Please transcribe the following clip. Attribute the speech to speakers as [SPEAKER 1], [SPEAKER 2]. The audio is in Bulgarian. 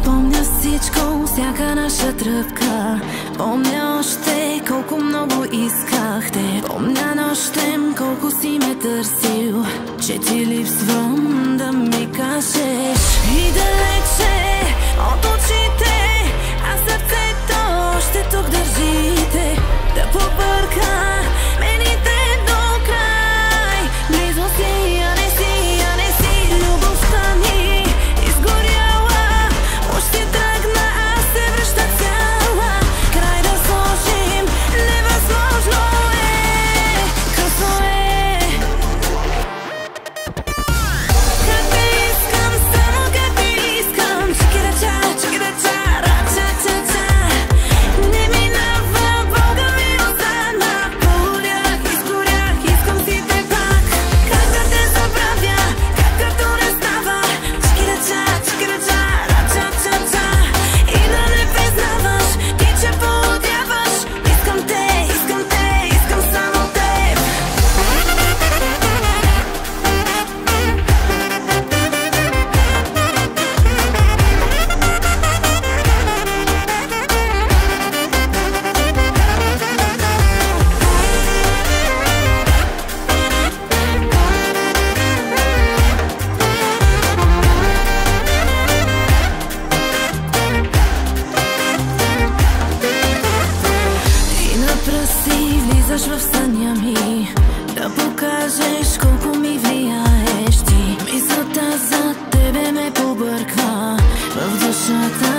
[SPEAKER 1] Помня всичко, всяка наша тръпка. Помня още колко много искахте. Помня нощем колко си ме търсил, че ти липсвам да ми кажеш. И далече от очите, а сърцето още тук държите. Да побърка мените до край. Близо си, а не си, а не си. Любовта ни изгоряла, още тръгна, а се връща цяла. Край да сложим, невъзможно е, късно е. Как те искам, само как те искам. Чикирача, чикирача, ра-ча-ча-ча. Не минава, Бога ми остана. Полях, изгорях, искам си те пак. Как да те забравя, как като не става. Чикирача, чикирача, ра-ча-ча-ча. И да не признаваш, ти че поудяваш. Искам те, искам те, искам само теб. И на пръсти влизаш в съня ми, да покажеш колко ми влияеш ти. Мисълта за тебе ме побърква в душата.